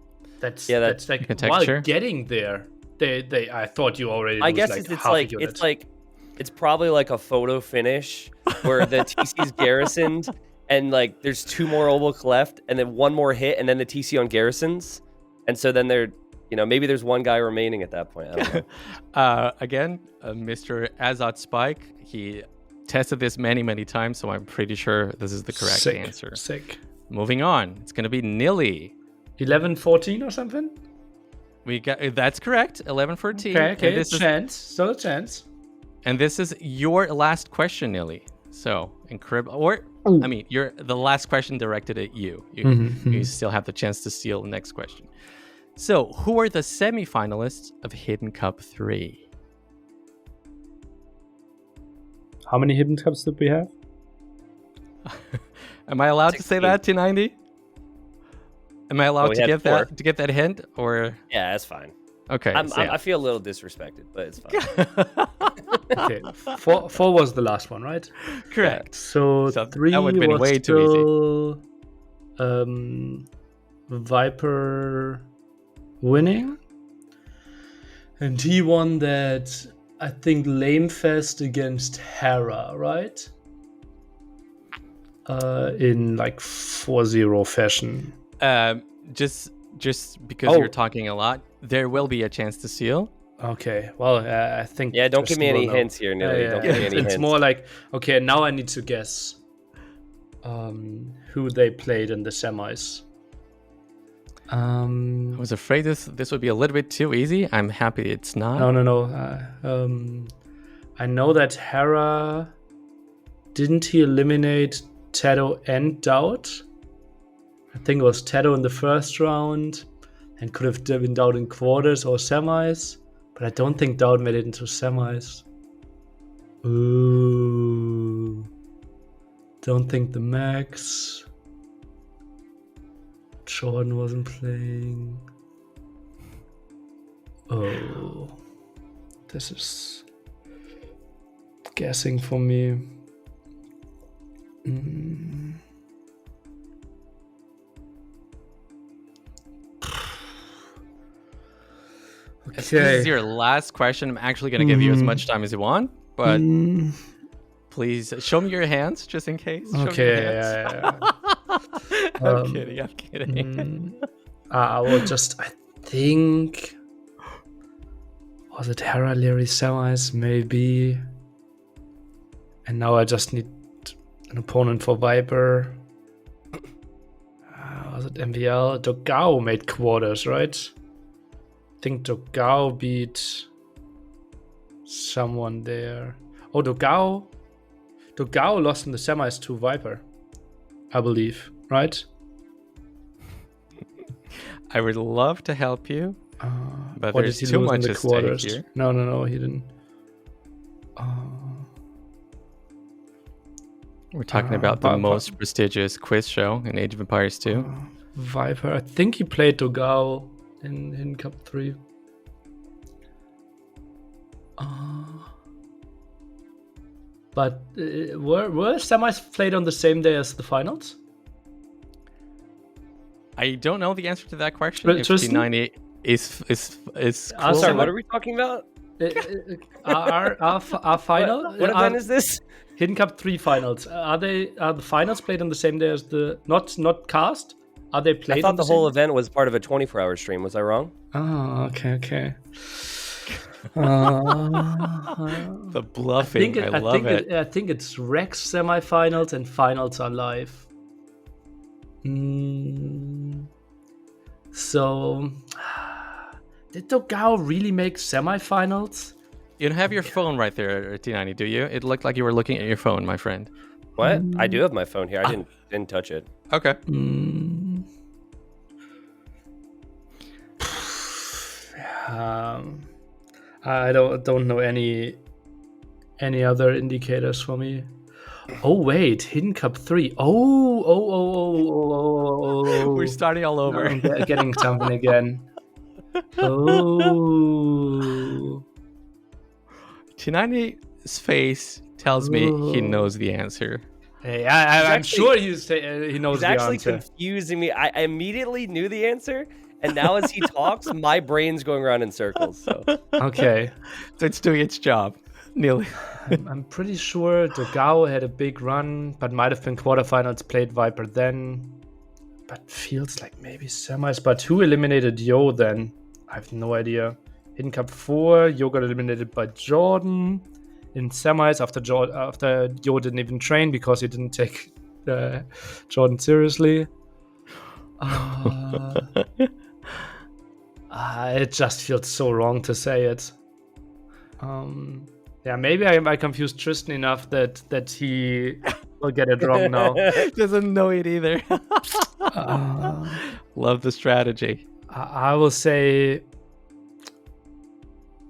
Speaker 3: That's like
Speaker 1: Architecture.
Speaker 3: while getting there. They I thought you already.
Speaker 2: I
Speaker 3: lose,
Speaker 2: guess
Speaker 3: like,
Speaker 2: it's
Speaker 3: half a
Speaker 2: like
Speaker 3: unit.
Speaker 2: it's probably like a photo finish where the TC's garrisoned and like there's 2 more Obuk left and then 1 more hit and then the TC on garrisons, and so then they're maybe there's 1 guy remaining at that point. I don't know.
Speaker 1: Again, Mr. Azot-Spike, he tested this many times, so I'm pretty sure this is the correct answer.
Speaker 3: Sick.
Speaker 1: Moving on, it's going to be Nili.
Speaker 3: 11-14 or something.
Speaker 1: That's correct. 11-14.
Speaker 3: Okay.
Speaker 1: And this
Speaker 3: Still a chance.
Speaker 1: and this is your last question, Nili. So, you're the last question directed at you. You still have the chance to steal the next question. So, who are the semi-finalists of Hidden Cup 3?
Speaker 3: How many hidden cups did we have?
Speaker 1: Am I allowed to say
Speaker 2: 16.
Speaker 1: that, T90? Am I allowed
Speaker 2: we
Speaker 1: to
Speaker 2: had
Speaker 1: get
Speaker 2: 4.
Speaker 1: that hint, or
Speaker 2: Yeah, that's fine.
Speaker 1: okay?
Speaker 2: I feel a little disrespected, but it's fine.
Speaker 3: Okay, 4 was the last one, right?
Speaker 1: Correct.
Speaker 3: So
Speaker 1: So that
Speaker 3: 3
Speaker 1: would've been
Speaker 3: was
Speaker 1: way too
Speaker 3: still, Viper winning, and he won that. I think Lamefest against Hera, right? In like 4-0 fashion.
Speaker 1: Just because
Speaker 3: Oh.
Speaker 1: you're talking a lot, there will be a chance to seal.
Speaker 3: Okay, well, I think.
Speaker 2: Yeah, don't give me
Speaker 3: Tristan
Speaker 2: any
Speaker 3: will know.
Speaker 2: hints here, Nili. Don't give me any
Speaker 3: It's
Speaker 2: hints.
Speaker 3: more like, okay, now I need to guess who they played in the semis.
Speaker 1: I was afraid this would be a little bit too easy. I'm happy it's not.
Speaker 3: No. I know that Hera, didn't he eliminate Tedo and Doubt? I think it was Tedo in the first round, and could have been Doubt in quarters or semis, but I don't think Doubt made it into semis. Ooh. Don't think the Max. Jordan wasn't playing. Oh. This is guessing for me.
Speaker 1: This is your last question. I'm actually going to give you as much time as you want, but please show me your hands just in case. Show me your hands. I'm kidding.
Speaker 3: I will just, I think, was it Hera, Lyri, semis? Maybe. And now I just need an opponent for Viper. Was it MVL? Dogao made quarters, right? I think Dogao beat someone there. Oh, Dogao lost in the semis to Viper, I believe, right?
Speaker 1: I would love to help you, but
Speaker 3: Or
Speaker 1: there's
Speaker 3: did he
Speaker 1: too
Speaker 3: lose in
Speaker 1: much
Speaker 3: the
Speaker 1: at stake
Speaker 3: quarters?
Speaker 1: here.
Speaker 3: No, he didn't.
Speaker 1: We're talking about the most prestigious quiz show in Age of Empires 2.
Speaker 3: Viper, I think he played Dogao in Cup 3. But were semis played on the same day as the finals?
Speaker 2: I
Speaker 1: don't know the answer to that question. If T90 is cool.
Speaker 2: Sorry, what are we talking about?
Speaker 3: Our final.
Speaker 2: What event is this?
Speaker 3: Hidden Cup 3 finals. Are the finals played on the same day as the not cast? Are they played?
Speaker 2: I thought the whole event was part of a 24-hour stream. Was I wrong?
Speaker 3: Oh, okay.
Speaker 1: The bluffing. I love it.
Speaker 3: I think it's Rex semifinals and finals are live. So, did Dogao really make semifinals?
Speaker 1: You don't have your phone right there, T90, do you? It looked like you were looking at your phone, my friend.
Speaker 2: What? I do have my phone here. I didn't touch it.
Speaker 1: Okay.
Speaker 3: I don't know any other indicators for me. Oh wait, Hidden Cup 3. Oh.
Speaker 1: We're starting all over.
Speaker 3: I'm getting something again. Oh.
Speaker 1: T90's face tells me he knows the answer.
Speaker 3: Hey, I'm sure he knows the answer.
Speaker 2: He's actually confusing me. I immediately knew the answer, and now as he talks, my brain's going around in circles. So
Speaker 3: okay,
Speaker 1: so it's doing its job. Nili.
Speaker 3: I'm pretty sure Dogao had a big run, but might have been quarterfinals, played Viper then. But feels like maybe semis. But who eliminated Yo then? I have no idea. Hidden Cup 4, Yo got eliminated by Jordan. In semis, after Yo didn't even train because he didn't take Jordan seriously. It just feels so wrong to say it. Yeah, maybe I confused Tristan enough that he will get it wrong now.
Speaker 1: Doesn't know it either. Love the strategy.
Speaker 3: I will say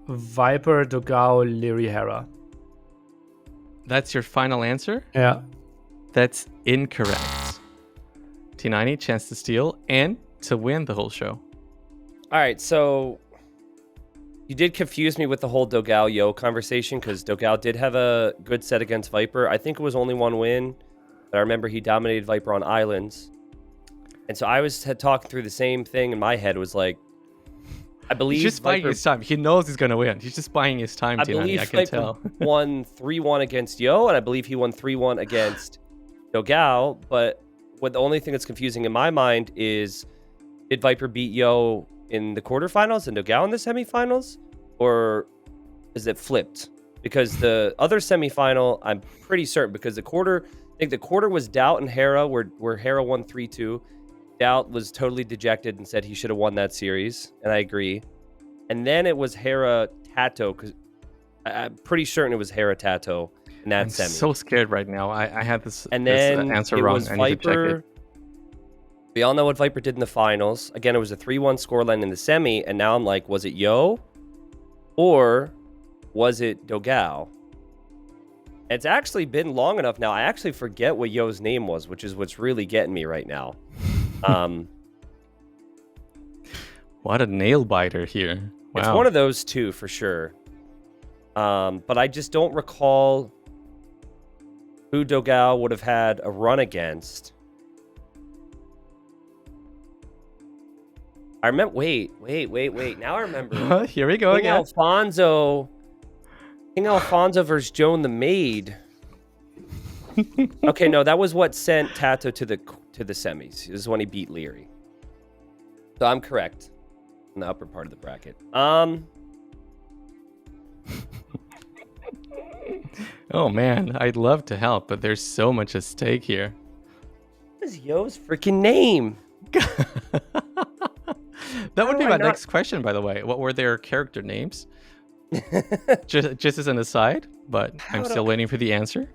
Speaker 3: Viper, Dogao, Lyri, Hera.
Speaker 1: That's your final answer?
Speaker 3: Yeah.
Speaker 1: That's incorrect. T90, chance to steal and to win the whole show.
Speaker 2: All right, so you did confuse me with the whole Dogao-Yo conversation because Dogao did have a good set against Viper. I think it was only one win, but I remember he dominated Viper on islands. And so I had talked through the same thing in my head. It was like, I believe
Speaker 1: he's just buying his time. He knows he's going to win. He's just buying his time, T90. I can tell.
Speaker 2: Won 3-1 against Yo, and I believe he won 3-1 against Dogao. But the only thing that's confusing in my mind is, did Viper beat Yo in the quarterfinals and Dogao in the semifinals, or is it flipped? Because the other semifinal, I'm pretty certain, because I think the quarter was Doubt and Hera, where Hera won 3-2. Doubt was totally dejected and said he should have won that series, and I agree. And then it was Hera Tato, because I'm pretty certain it was Hera Tato in that semi.
Speaker 1: I'm so scared right now. I had this,
Speaker 2: and then
Speaker 1: this answer
Speaker 2: it
Speaker 1: wrong.
Speaker 2: Was
Speaker 1: I need to check it.
Speaker 2: We all know what Viper did in the finals. Again, it was a 3-1 scoreline in the semi, and now I'm like, was it Yo or was it Dogao? It's actually been long enough now. I actually forget what Yo's name was, which is what's really getting me right now.
Speaker 1: What a nail biter here. Wow.
Speaker 2: It's one of those two for sure. But I just don't recall who Dogao would have had a run against. I remember. Wait. Now I remember.
Speaker 1: Here we go
Speaker 2: King
Speaker 1: again.
Speaker 2: Alfonso versus Joan the Maid. Okay, no, that was what sent Tato to the semis. This is when he beat Leary. So I'm correct in the upper part of the bracket.
Speaker 1: Oh man, I'd love to help, but there's so much at stake here.
Speaker 2: What is Yo's freaking name?
Speaker 1: That would be my next question, by the way. What were their character names? just as an aside, but I'm still waiting for the answer.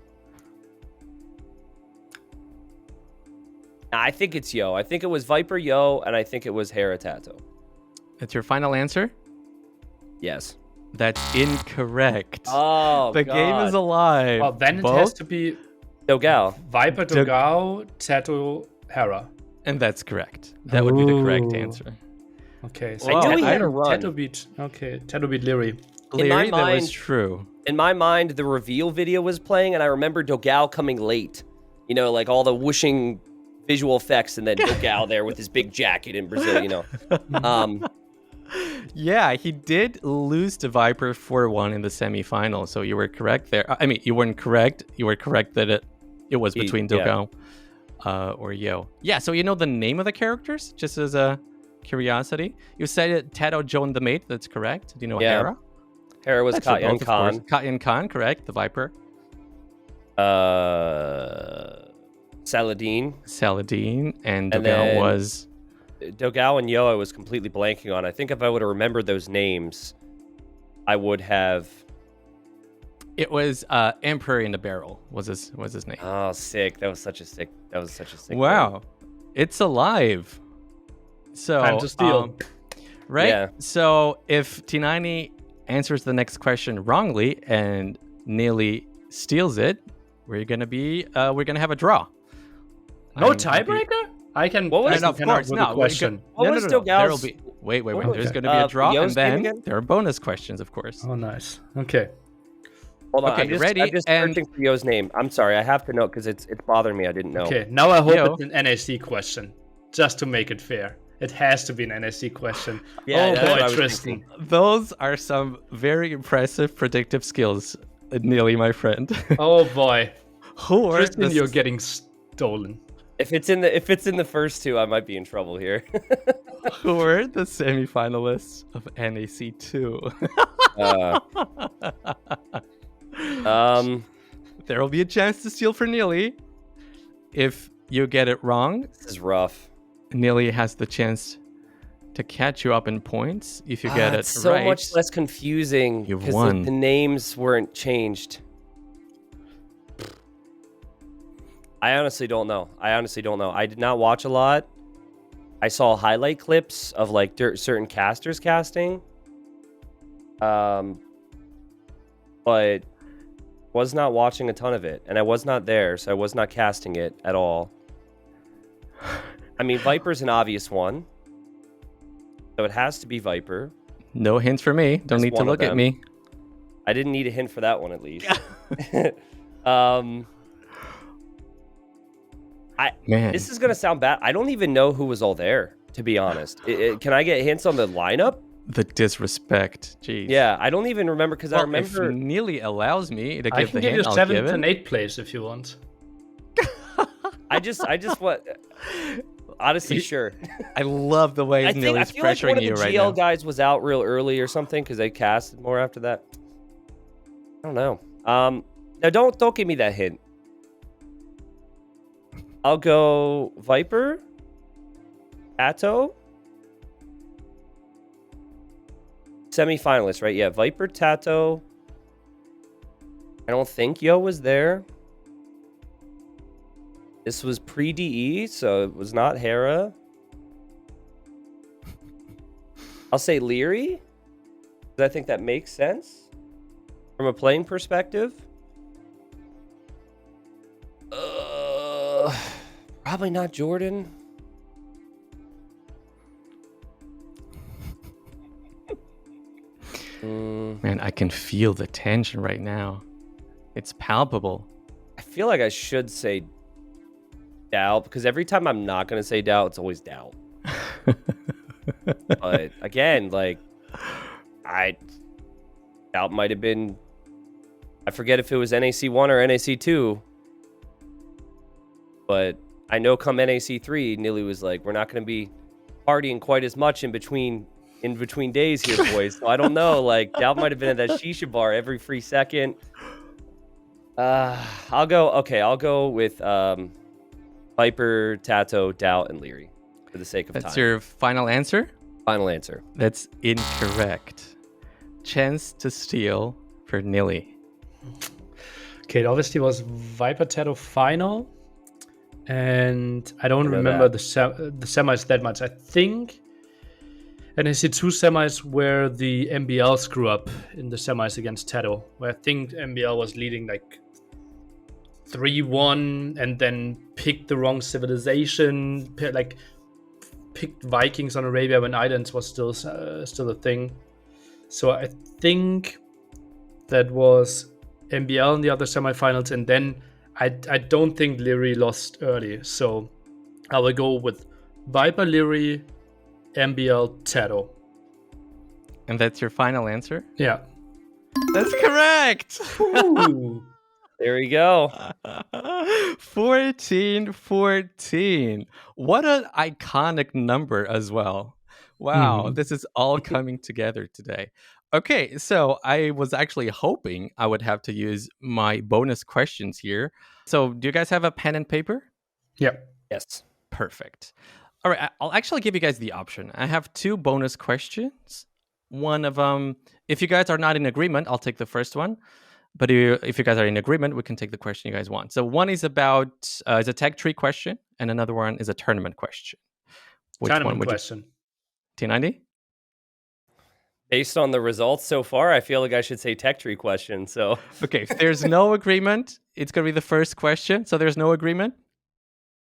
Speaker 2: I think it's Yo. I think it was Viper Yo, and I think it was Hera Tato.
Speaker 1: That's your final answer?
Speaker 2: Yes.
Speaker 1: That's incorrect.
Speaker 2: Oh,
Speaker 1: the game is alive.
Speaker 3: Well, then it has to be
Speaker 2: Dogal.
Speaker 3: Viper, Dogao, Tato, Hera.
Speaker 1: And that's correct. That would be the correct answer.
Speaker 3: Okay, so
Speaker 2: I knew he had a run.
Speaker 3: Tato beat Leary.
Speaker 1: Leary, that was true.
Speaker 2: In my mind, the reveal video was playing, and I remember Dogal coming late. You know, like all the whooshing visual effects, and then Dogal there with his big jacket in Brazil, you know.
Speaker 1: Yeah, he did lose to Viper 4-1 in the semifinal, so you were correct there. I mean, you weren't correct. You were correct that it was between Dogal or Yo. Yeah, so you know the name of the characters, just as a curiosity? You said it, Tato Joan the Maid, that's correct. Do you know Hera?
Speaker 2: Hera was Katyan Khan.
Speaker 1: Katyan Khan, correct. The Viper.
Speaker 2: Saladin.
Speaker 1: And Dogal was...
Speaker 2: Dogal and Yo I was completely blanking on. I think if I would have remembered those names, I would have...
Speaker 1: It was Emperor in the Barrel was his name.
Speaker 2: Oh, sick. That was such a sick
Speaker 1: Wow.
Speaker 2: name.
Speaker 1: It's alive. So
Speaker 3: Time to steal.
Speaker 1: Right?
Speaker 2: Yeah.
Speaker 1: So if T90 answers the next question wrongly and Nili steals it, we're gonna have a draw.
Speaker 3: No tiebreaker? I can.
Speaker 2: What was?
Speaker 1: Of course, no.
Speaker 3: Question.
Speaker 2: What was Dogal's?
Speaker 1: Wait.
Speaker 2: Okay.
Speaker 1: There's gonna be a draw, and
Speaker 2: Yo's name
Speaker 1: then
Speaker 2: again?
Speaker 1: there are bonus questions, of course.
Speaker 3: Oh, nice. Okay.
Speaker 2: Hold on.
Speaker 1: Okay,
Speaker 2: I'm just
Speaker 1: ready,
Speaker 2: searching for Yo's name. I'm sorry. I have to know because it's bothering me. I didn't know.
Speaker 3: Okay. Now I hope
Speaker 1: Yo.
Speaker 3: it's an NAC question, just to make it fair. It has to be an NAC question.
Speaker 2: Yeah,
Speaker 3: oh
Speaker 2: that's what I
Speaker 3: boy,
Speaker 2: was
Speaker 3: Tristan.
Speaker 2: thinking.
Speaker 1: Those are some very impressive predictive skills, Nili, my friend.
Speaker 3: Oh boy,
Speaker 1: Who are
Speaker 3: Tristan,
Speaker 1: the
Speaker 3: you're getting stolen.
Speaker 2: If it's in the first two, I might be in trouble here.
Speaker 1: Who were the semifinalists of NAC 2? There will be a chance to steal for Nili. If you get it wrong,
Speaker 2: This is rough.
Speaker 1: Nili has the chance to catch you up in points. If you get it
Speaker 2: It's so
Speaker 1: right,
Speaker 2: much less confusing
Speaker 1: You've
Speaker 2: because
Speaker 1: won.
Speaker 2: the names weren't changed. I honestly don't know. I did not watch a lot. I saw highlight clips of like certain casters casting. But was not watching a ton of it, and I was not there, so I was not casting it at all. I mean, Viper's an obvious one, so it has to be Viper.
Speaker 1: no hints for me. Don't
Speaker 2: Just
Speaker 1: need to
Speaker 2: one of
Speaker 1: look at
Speaker 2: them.
Speaker 1: me.
Speaker 2: I didn't need a hint for that one, at least.
Speaker 1: Man,
Speaker 2: This is gonna sound bad. I don't even know who was all there, to be honest. Can I get hints on the lineup?
Speaker 1: the disrespect. Jeez.
Speaker 2: Yeah, I don't even remember because I
Speaker 1: Well,
Speaker 2: remember.
Speaker 1: if Nili allows me to
Speaker 3: I
Speaker 1: give
Speaker 3: can
Speaker 1: the
Speaker 3: give you
Speaker 1: hint, I'll
Speaker 3: 7th
Speaker 1: give
Speaker 3: and
Speaker 1: it.
Speaker 3: 8th place if you want.
Speaker 2: I just want. Honestly, sure.
Speaker 1: I love the way
Speaker 2: I
Speaker 1: Nili's
Speaker 2: feel like one
Speaker 1: pressuring
Speaker 2: of the
Speaker 1: you right
Speaker 2: GL
Speaker 1: now.
Speaker 2: guys was out real early or something because they casted more after that. I don't know. Now don't give me that hint. I'll go Viper, Atto, semi-finalist, right? Yeah, Viper, Tato. I don't think Yo was there. This was pre-DE, so it was not Hera. I'll say Leary, because I think that makes sense from a playing perspective. Probably not Jordan.
Speaker 1: Man, I can feel the tension right now. It's palpable.
Speaker 2: I feel like I should say Doubt, because every time I'm not going to say Doubt, it's always Doubt. But again, like, Doubt might have been, I forget if it was NAC 1 or NAC 2, but I know come NAC 3, Nili was like, we're not going to be partying quite as much in between days here, boys. So I don't know. Like, Doubt might have been at that shisha bar every free second. I'll go with Viper, Tato, Doubt, and Leary for the sake of time.
Speaker 1: That's your final answer?
Speaker 2: Final answer.
Speaker 1: That's incorrect. Chance to steal for Nili.
Speaker 3: Okay, it obviously was Viper Tato final. And I don't
Speaker 2: know
Speaker 3: remember
Speaker 2: that.
Speaker 3: the semis that much. I think NAC 2 semis where the MBL screw up in the semis against Tato, where I think MBL was leading like 3-1 and then picked the wrong civilization, picked Vikings on Arabia when Islands was still a thing. So I think that was MBL in the other semifinals, and then I don't think Leary lost early, so I will go with Viper, Leary, MBL, Tato.
Speaker 1: And that's your final answer?
Speaker 3: Yeah.
Speaker 1: That's correct!
Speaker 3: Ooh.
Speaker 2: There we go.
Speaker 1: 14-14. What an iconic number as well. Wow, This is all coming together today. Okay, so I was actually hoping I would have to use my bonus questions here. So do you guys have a pen and paper?
Speaker 3: Yeah.
Speaker 2: Yes.
Speaker 1: Perfect. All right, I'll actually give you guys the option. I have 2 bonus questions. One of them, if you guys are not in agreement, I'll take the first one. But if you guys are in agreement, we can take the question you guys want. So one is about is a tech tree question, and another one is a tournament question. Which
Speaker 3: Tournament
Speaker 1: one would
Speaker 3: question.
Speaker 1: you? T90?
Speaker 2: Based on the results so far, I feel like I should say tech tree question. So
Speaker 1: Okay, if there's no agreement, it's going to be the first question. So there's no agreement?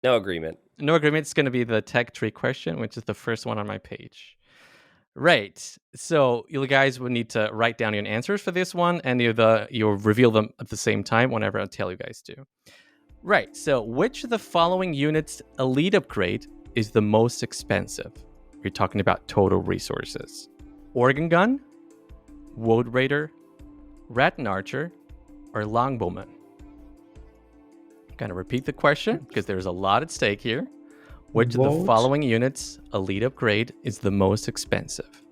Speaker 2: no agreement.
Speaker 1: No agreement. It's going to be the tech tree question, which is the first one on my page. Right. So you guys would need to write down your answers for this one, and you'll reveal them at the same time whenever I tell you guys to. Right. So which of the following units' elite upgrade is the most expensive? We're talking about total resources. Organ Gun, Woad Raider, Rattan Archer, or Longbowman? I'm going to repeat the question because there's a lot at stake here. Which of the
Speaker 3: Woad?
Speaker 1: following units' elite upgrade is the most expensive?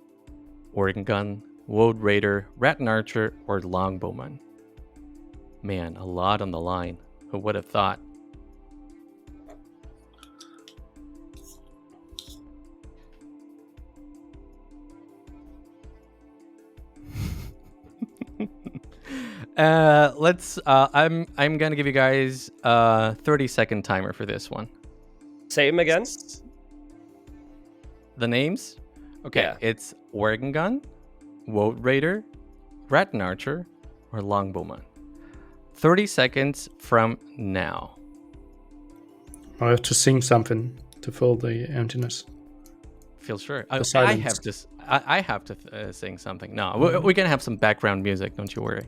Speaker 1: Organ Gun, Woad Raider, Rattan Archer, or Longbowman? Man, a lot on the line. Who would have thought? I'm gonna give you guys a 30-second timer for this one.
Speaker 2: Say them again.
Speaker 1: The names? Okay,
Speaker 2: Yeah.
Speaker 1: It's Organ Gun, Woad Raider, Rattan Archer, or Longbowman. 30 seconds from now.
Speaker 3: I have to sing something to fill the emptiness.
Speaker 1: Feel sure.
Speaker 3: The
Speaker 1: I
Speaker 3: silence.
Speaker 1: have to sing something. No, we're gonna have some background music. Don't you worry.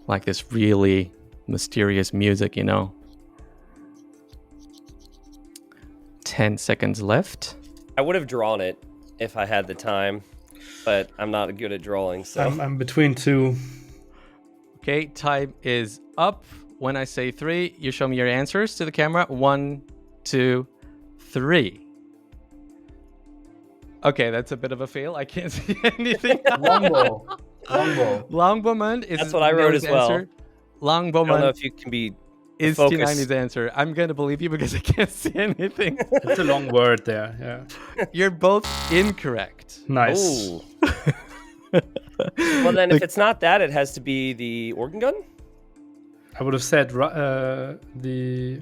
Speaker 1: Like this really mysterious music, 10 seconds left.
Speaker 2: I would have drawn it if I had the time, but I'm not good at drawing. So
Speaker 3: I'm between 2.
Speaker 1: Okay, time is up. When I say 3, you show me your answers to the camera. 1, 2, 3. Okay, that's a bit of a fail. I can't see anything.
Speaker 3: Longbow.
Speaker 1: Longbowman is
Speaker 2: That's what I wrote
Speaker 1: Nili's
Speaker 2: as well.
Speaker 1: answer.
Speaker 2: I don't know
Speaker 1: Longbowman
Speaker 2: if you can be
Speaker 1: is
Speaker 2: focus.
Speaker 1: T90's answer. I'm going to believe you because I can't see anything.
Speaker 3: It's a long word there. Yeah.
Speaker 1: You're both incorrect.
Speaker 3: Nice.
Speaker 2: Ooh. Well, then if it's not that, it has to be the organ gun.
Speaker 3: I would have said the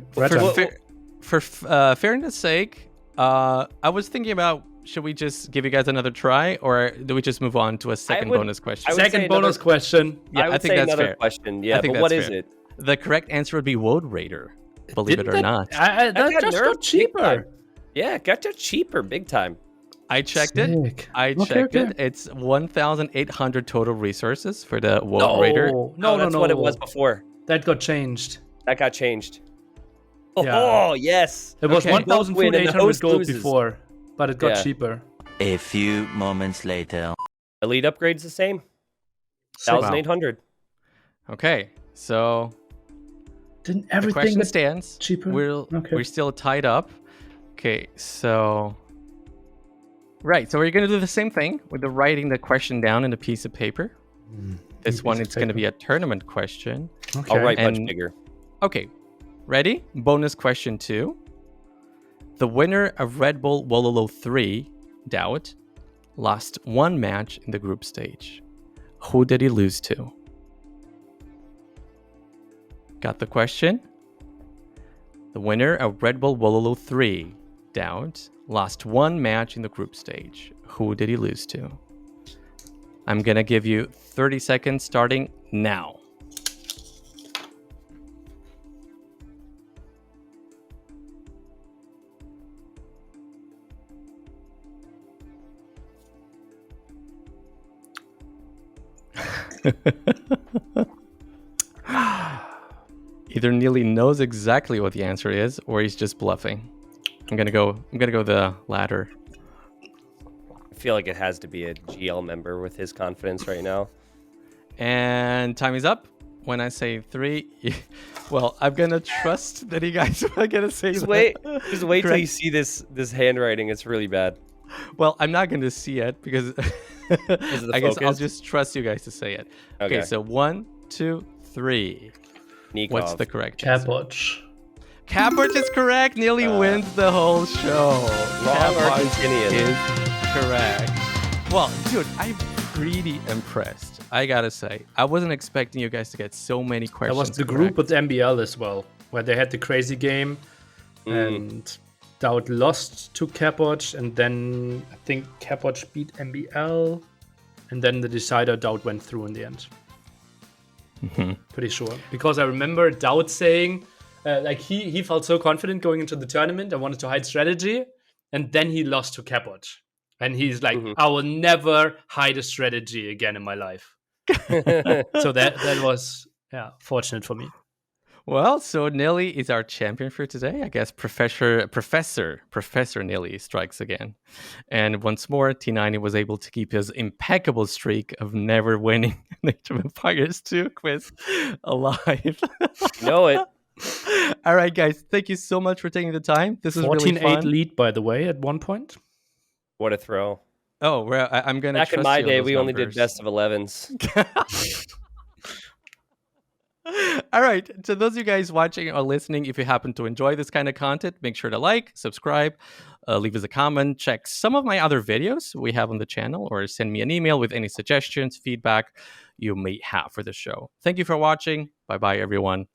Speaker 1: For fairness sake, I was thinking about, should we just give you guys another try, or do we just move on to a second bonus question?
Speaker 2: I would say
Speaker 3: second bonus question.
Speaker 1: Yeah,
Speaker 2: I would
Speaker 1: think
Speaker 2: say
Speaker 1: that's
Speaker 2: another
Speaker 1: fair.
Speaker 2: question.
Speaker 1: I
Speaker 2: Yeah,
Speaker 1: think
Speaker 2: but what
Speaker 1: that's
Speaker 2: is
Speaker 1: fair.
Speaker 2: it?
Speaker 1: The correct answer would be Woad Raider, believe it or not.
Speaker 3: That
Speaker 2: got
Speaker 3: just
Speaker 2: nerfed
Speaker 3: got
Speaker 2: big
Speaker 3: cheaper.
Speaker 2: time. Yeah, it got to cheaper big time.
Speaker 1: I checked it.
Speaker 3: Sick. Okay.
Speaker 1: it. It's 1,800 total resources for the Woad Raider.
Speaker 3: No,
Speaker 2: that's what it was before.
Speaker 3: That got changed.
Speaker 2: That got changed.
Speaker 3: Yeah.
Speaker 2: Oh, yes.
Speaker 3: It was
Speaker 1: Okay.
Speaker 3: 1,800
Speaker 2: host
Speaker 3: gold
Speaker 2: loses.
Speaker 3: before. but it got
Speaker 2: Yeah.
Speaker 3: cheaper.
Speaker 4: A few moments later.
Speaker 2: Elite upgrade's the same.
Speaker 3: So
Speaker 2: 1,800.
Speaker 1: Okay, so
Speaker 3: didn't
Speaker 1: the
Speaker 3: everything
Speaker 1: question
Speaker 3: get
Speaker 1: stands.
Speaker 3: cheaper? Okay.
Speaker 1: We're still tied up. Okay, so right, so we're gonna do the same thing with the writing the question down in a piece of paper. This one, it's gonna be a tournament question.
Speaker 3: Okay.
Speaker 2: I'll write much
Speaker 1: And-
Speaker 2: bigger.
Speaker 1: Okay, ready? Bonus question 2. The winner of Red Bull Wololo 3, Doubt, lost one match in the group stage. Who did he lose to? Got the question? The winner of Red Bull Wololo 3, Doubt, lost one match in the group stage. Who did he lose to? I'm gonna give you 30 seconds starting now. Either Nili knows exactly what the answer is, or he's just bluffing. I'm gonna go the latter.
Speaker 2: I feel like it has to be a GL member with his confidence right now.
Speaker 1: And time is up. When I say 3, well, I'm gonna trust that you guys are gonna say
Speaker 2: Just
Speaker 1: that.
Speaker 2: wait till you
Speaker 1: Correct.
Speaker 2: see this handwriting. It's really bad.
Speaker 1: Well, I'm not gonna see it because
Speaker 2: of the
Speaker 1: I guess I'll
Speaker 2: focus?
Speaker 1: just trust you guys to say it.
Speaker 2: Okay.
Speaker 1: So 1, 2, 3.
Speaker 2: Nikov.
Speaker 1: What's the correct answer?
Speaker 3: Capoch.
Speaker 1: Capoch is correct. Nearly wins the whole show.
Speaker 2: Wrong
Speaker 1: Capoch
Speaker 2: Argentinian.
Speaker 1: is correct. Well, dude, I'm pretty impressed. I gotta say, I wasn't expecting you guys to get so many
Speaker 3: That
Speaker 1: questions.
Speaker 3: was the group with MBL as well, where they had the crazy game, and Dowd lost to Capoch, and then I think Capoch beat MBL, and then the decider Dowd went through in the end. Pretty sure, because I remember Dowd saying, like he felt so confident going into the tournament and wanted to hide strategy, and then he lost to Capoch, and he's like, I will never hide a strategy again in my life. So that was fortunate for me.
Speaker 1: Well, so Nili is our champion for today. I guess Professor Nili strikes again. And once more, T90 was able to keep his impeccable streak of never winning an Age of Empires 2 quiz alive.
Speaker 2: Know it.
Speaker 1: All right, guys. Thank you so much for taking the time. This was really
Speaker 3: 14-8
Speaker 1: fun.
Speaker 3: lead, by the way, at one point.
Speaker 2: What a throw.
Speaker 1: Oh, well, I'm going to
Speaker 2: Back
Speaker 1: trust
Speaker 2: in my
Speaker 1: you on
Speaker 2: day,
Speaker 1: those
Speaker 2: we only did
Speaker 1: numbers.
Speaker 2: best of 11s.
Speaker 1: All right. To those of you guys watching or listening, if you happen to enjoy this kind of content, make sure to like, subscribe, leave us a comment, check some of my other videos we have on the channel, or send me an email with any suggestions, feedback you may have for the show. Thank you for watching. Bye-bye, everyone.